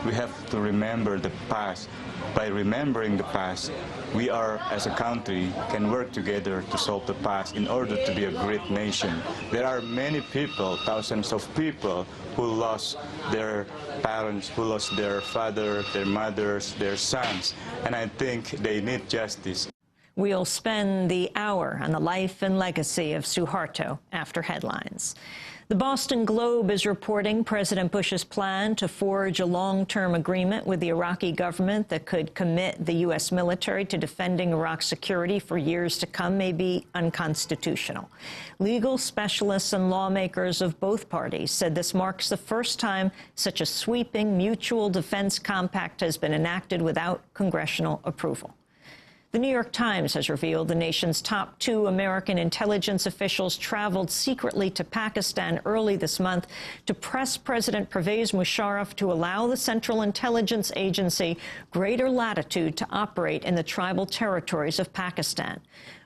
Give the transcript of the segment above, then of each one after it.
we have to remember the past. By remembering the past, we are, as a country, can work together to solve the past in order to be a great nation. There are many people, thousands of people, who lost their parents, who lost their father, their mothers, their sons, and I think they need justice. We'll spend the hour on the life and legacy of Suharto after headlines. The Boston Globe is reporting President Bush's plan to forge a long-term agreement with the Iraqi government that could commit the U.S. military to defending Iraq's security for years to come may be unconstitutional. Legal specialists and lawmakers of both parties said this marks the first time such a sweeping mutual defense compact has been enacted without congressional approval. The New York Times has revealed the nation's top 2 American intelligence officials traveled secretly to Pakistan early this month to press President Pervez Musharraf to allow the Central Intelligence Agency greater latitude to operate in the tribal territories of Pakistan.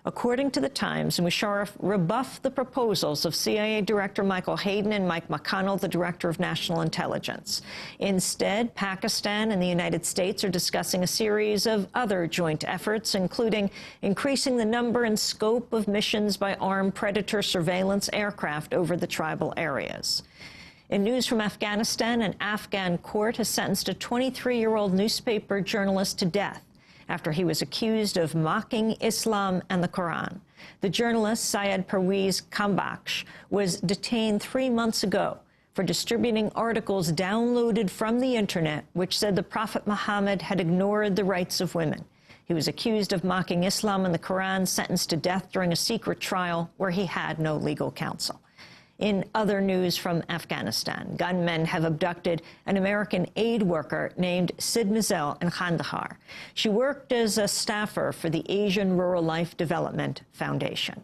According to the Times, Musharraf rebuffed the proposals of CIA Director Michael Hayden and Mike McConnell, the Director of National Intelligence. Instead, Pakistan and the United States are discussing a series of other joint efforts, including increasing the number and scope of missions by armed Predator surveillance aircraft over the tribal areas. In news from Afghanistan, an Afghan court has sentenced a 23-year-old newspaper journalist to death after he was accused of mocking Islam and the Quran. The journalist, Syed Perwez Kambaksh, was detained 3 months ago for distributing articles downloaded from the Internet which said the Prophet Muhammad had ignored the rights of women. He was accused of mocking Islam and the Quran, sentenced to death during a secret trial where he had no legal counsel. In other news from Afghanistan, gunmen have abducted an American aid worker named Sid Mazel in Kandahar. She worked as a staffer for the Asian Rural Life Development Foundation.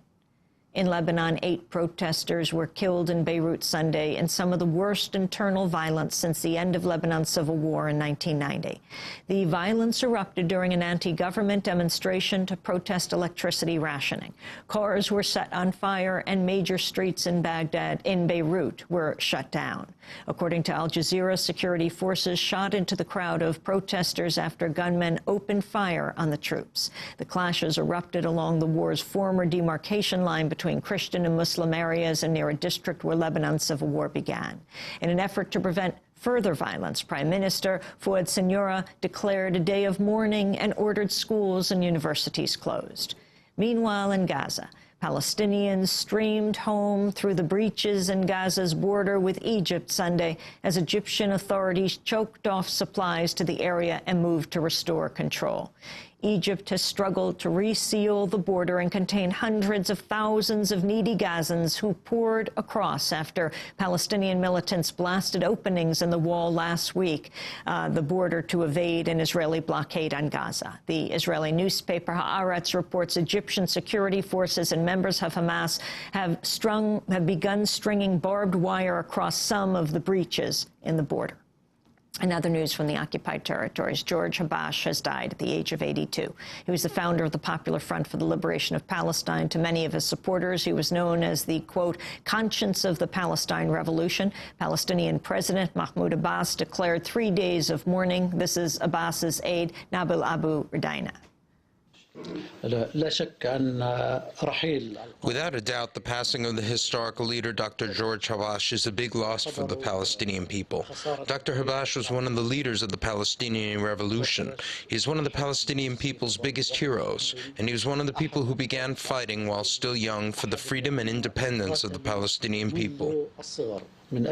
In Lebanon, 8 protesters were killed in Beirut Sunday in some of the worst internal violence since the end of Lebanon's civil war in 1990. The violence erupted during an anti-government demonstration to protest electricity rationing. Cars were set on fire and major streets in Beirut were shut down. According to Al Jazeera, security forces shot into the crowd of protesters after gunmen opened fire on the troops. The clashes erupted along the war's former demarcation line between Christian and Muslim areas and near a district where Lebanon's civil war began. In an effort to prevent further violence, Prime Minister Fouad Siniora declared a day of mourning and ordered schools and universities closed. Meanwhile, in Gaza, Palestinians streamed home through the breaches in Gaza's border with Egypt Sunday as Egyptian authorities choked off supplies to the area and moved to restore control. Egypt has struggled to reseal the border and contain hundreds of thousands of needy Gazans who poured across after Palestinian militants blasted openings in the wall last week, the border to evade an Israeli blockade on Gaza. The Israeli newspaper Haaretz reports Egyptian security forces and members of Hamas have begun stringing barbed wire across some of the breaches in the border. In other news from the occupied territories, George Habash has died at the age of 82. He was the founder of the Popular Front for the Liberation of Palestine. To many of his supporters, he was known as the, quote, conscience of the Palestine Revolution. Palestinian President Mahmoud Abbas declared 3 days of mourning. This is Abbas's aide, Nabil Abu Ridaina. Without a doubt, the passing of the historical leader, Dr. George Habash, is a big loss for the Palestinian people. Dr. Habash was one of the leaders of the Palestinian Revolution. He is one of the Palestinian people's biggest heroes, and he was one of the people who began fighting while still young for the freedom and independence of the Palestinian people. The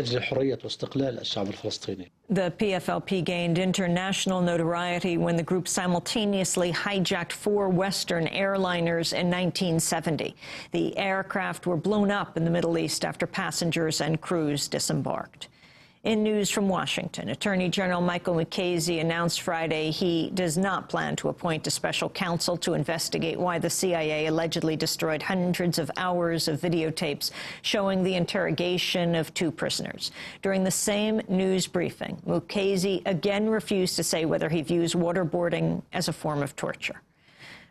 PFLP gained international notoriety when the group simultaneously hijacked 4 Western airliners in 1970. The aircraft were blown up in the Middle East after passengers and crews disembarked. In news from Washington, Attorney General Michael Mukasey announced Friday he does not plan to appoint a special counsel to investigate why the CIA allegedly destroyed hundreds of hours of videotapes showing the interrogation of 2 prisoners. During the same news briefing, Mukasey again refused to say whether he views waterboarding as a form of torture.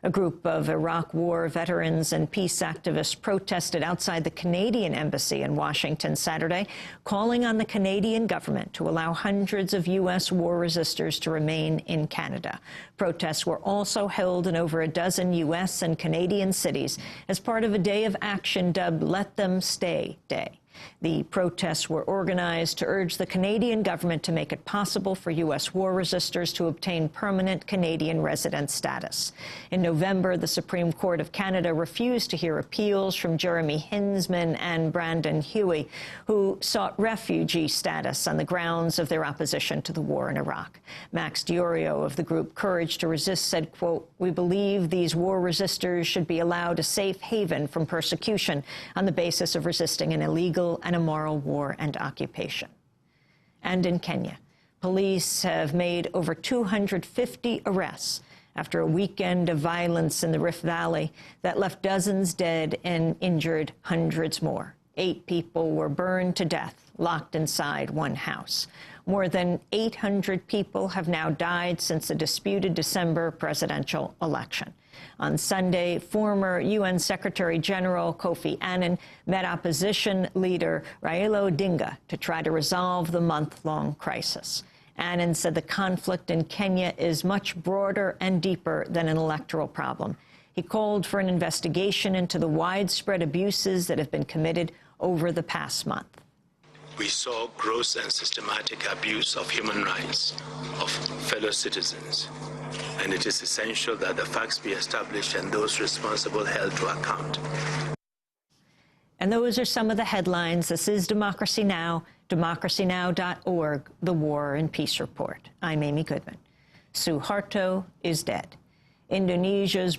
A group of Iraq War veterans and peace activists protested outside the Canadian embassy in Washington Saturday, calling on the Canadian government to allow hundreds of U.S. war resistors to remain in Canada. Protests were also held in over a dozen U.S. and Canadian cities as part of a day of action dubbed Let Them Stay Day. The protests were organized to urge the Canadian government to make it possible for U.S. war resistors to obtain permanent Canadian resident status. In November, the Supreme Court of Canada refused to hear appeals from Jeremy Hinsman and Brandon Huey, who sought refugee status on the grounds of their opposition to the war in Iraq. Max Diorio of the group Courage to Resist said, quote, "We believe these war resistors should be allowed a safe haven from persecution on the basis of resisting an illegal and immoral war and occupation." And in Kenya, police have made over 250 arrests after a weekend of violence in the Rift Valley that left dozens dead and injured hundreds more. 8 people were burned to death, locked inside one house. More than 800 people have now died since the disputed December presidential election. On Sunday, former UN Secretary-General Kofi Annan met opposition leader Raila Odinga to try to resolve the month-long crisis. Annan said the conflict in Kenya is much broader and deeper than an electoral problem. He called for an investigation into the widespread abuses that have been committed over the past month. We saw gross and systematic abuse of human rights of fellow citizens, and it is essential that the facts be established and those responsible held to account. And those are some of the headlines. This is Democracy Now!, democracynow.org, The War and Peace Report. I'm Amy Goodman. Suharto is dead. Indonesia's